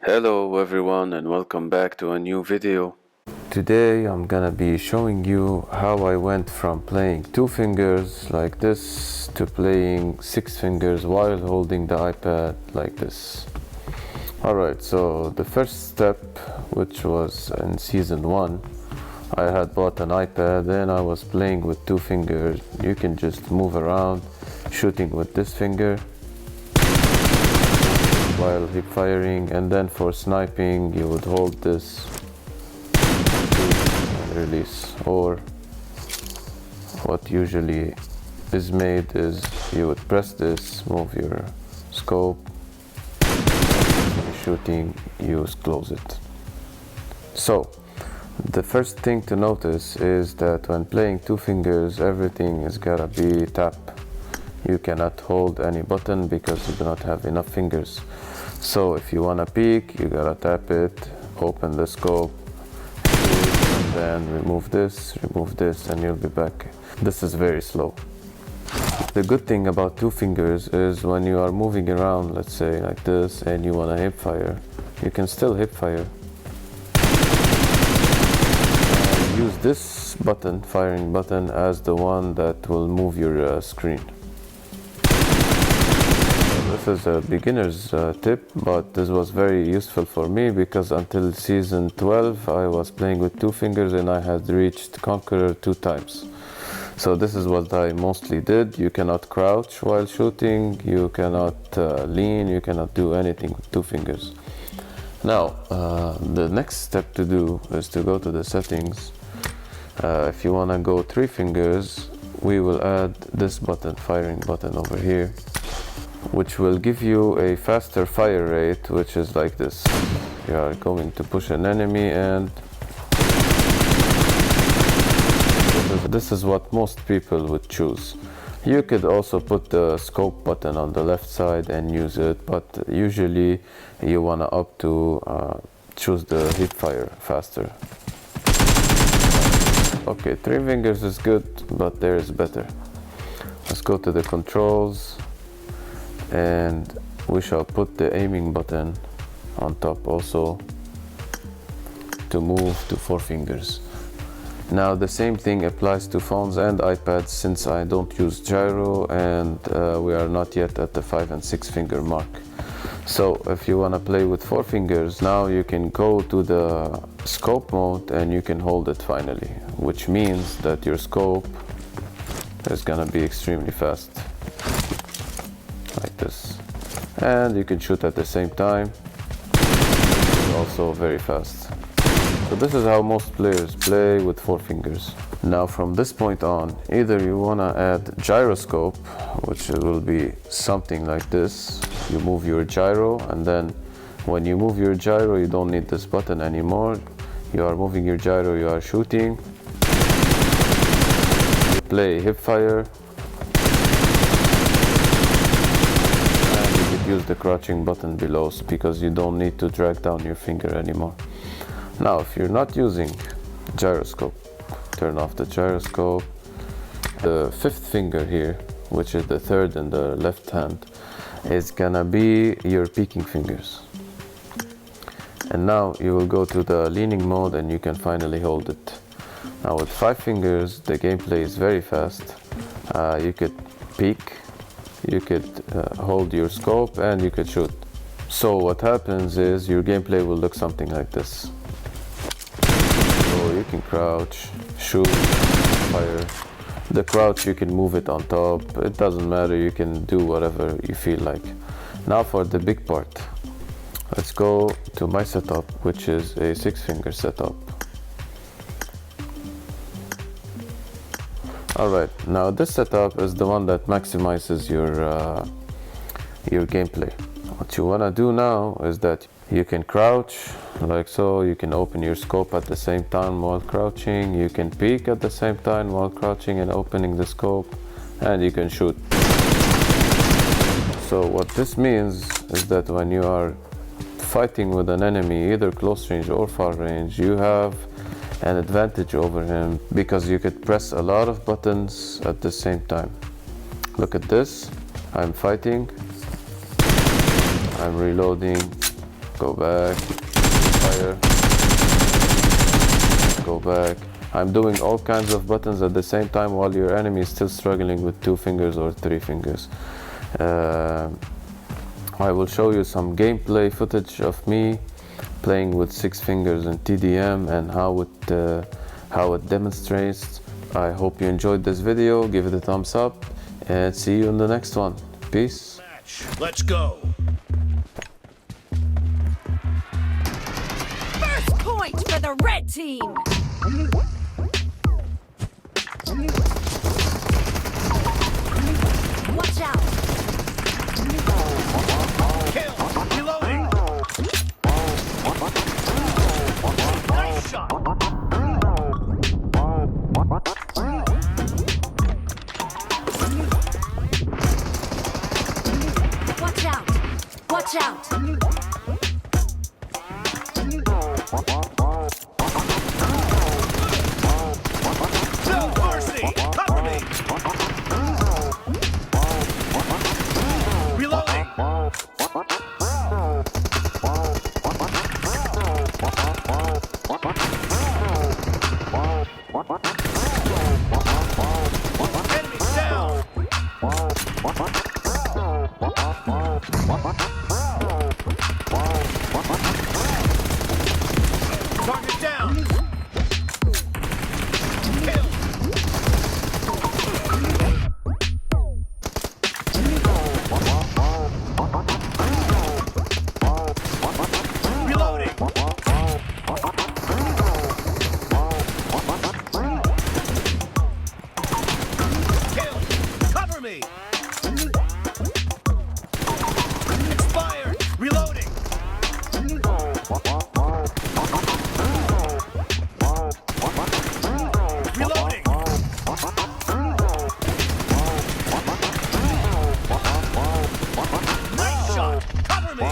Hello everyone and welcome back to a new video. Today I'm gonna be showing you how I went from playing 2 fingers like this to playing 6 fingers while holding the iPad like this. Alright, so the first step, which was in season 1, I had bought an iPad and I was playing with 2 fingers. You can just move around shooting with this finger while hip firing, and then for sniping you would hold this and release. Or what usually is made is you would press this, move your scope, shooting, you close it. So the first thing to notice is that when playing 2 fingers, everything is gotta be tap. You cannot hold any button because you do not have enough fingers. So if you wanna peek, you gotta tap it, open the scope, and then remove this, and you'll be back. This is very slow. The good thing about 2 fingers is when you are moving around, let's say like this, and you wanna hip fire, you can still hip fire. Use this button, firing button, as the one that will move your screen. This is a beginner's tip, but this was very useful for me because until season 12 I was playing with 2 fingers and I had reached Conqueror 2 times. So this is what I mostly did. You cannot crouch while shooting, you cannot lean, you cannot do anything with 2 fingers. Now the next step to do is to go to the settings. If you want to go 3 fingers, we will add this button, firing button over here, which will give you a faster fire rate, which is like this. You are going to push an enemy and this is what most people would choose. You could also put the scope button on the left side and use it, but usually you want to opt to choose the hip fire faster. Okay, 3 fingers is good, but there is better. Let's go to the controls, and we shall put the aiming button on top also to move to 4 fingers. Now the same thing applies to phones and iPads, since I don't use gyro and we are not yet at the 5 and 6 finger mark. So if you want to play with 4 fingers, now you can go to the scope mode and you can hold it finally, which means that your scope is gonna be extremely fast. Like this, and you can shoot at the same time, also very fast. So this is how most players play with 4 fingers. Now from this point on, either you want to add gyroscope, which will be something like this. You move your gyro, and then when you move your gyro you don't need this button anymore. You are moving your gyro, you are shooting. You play hip fire, use the crouching button below because you don't need to drag down your finger anymore. Now if you're not using gyroscope, turn off the gyroscope. The 5th finger here, which is the 3rd in the left hand, is gonna be your peaking fingers. And now you will go to the leaning mode and you can finally hold it. Now with 5 fingers the gameplay is very fast. You could peek, you could hold your scope, and you could shoot. So what happens is your gameplay will look something like this. So you can crouch, shoot, fire. The crouch you can move it on top, it doesn't matter, you can do whatever you feel like. Now for the big part, let's go to my setup, which is a 6 finger setup. Alright, now this setup is the one that maximizes your gameplay. What you want to do now is that you can crouch like so, you can open your scope at the same time while crouching, you can peek at the same time while crouching and opening the scope, and you can shoot. So what this means is that when you are fighting with an enemy, either close range or far range, you have an advantage over him because you could press a lot of buttons at the same time. Look at this, I'm fighting, I'm reloading, Go back. Fire. Go back. I'm doing all kinds of buttons at the same time while your enemy is still struggling with 2 fingers or 3 fingers. I will show you some gameplay footage of me playing with 6 fingers in TDM and how it demonstrates. I hope you enjoyed this video. Give it a thumbs up and see you in the next one. Peace. Let's go. First point for the red team. Watch out. Kill. Reloading. Nice shot. Watch out. Watch out. No mercy. Cover me. Reloading. Enemy down. Target down. Kill. Reloading. Kill. Cover me. Expired. Reloading. Reloading. Nice shot. Cover me.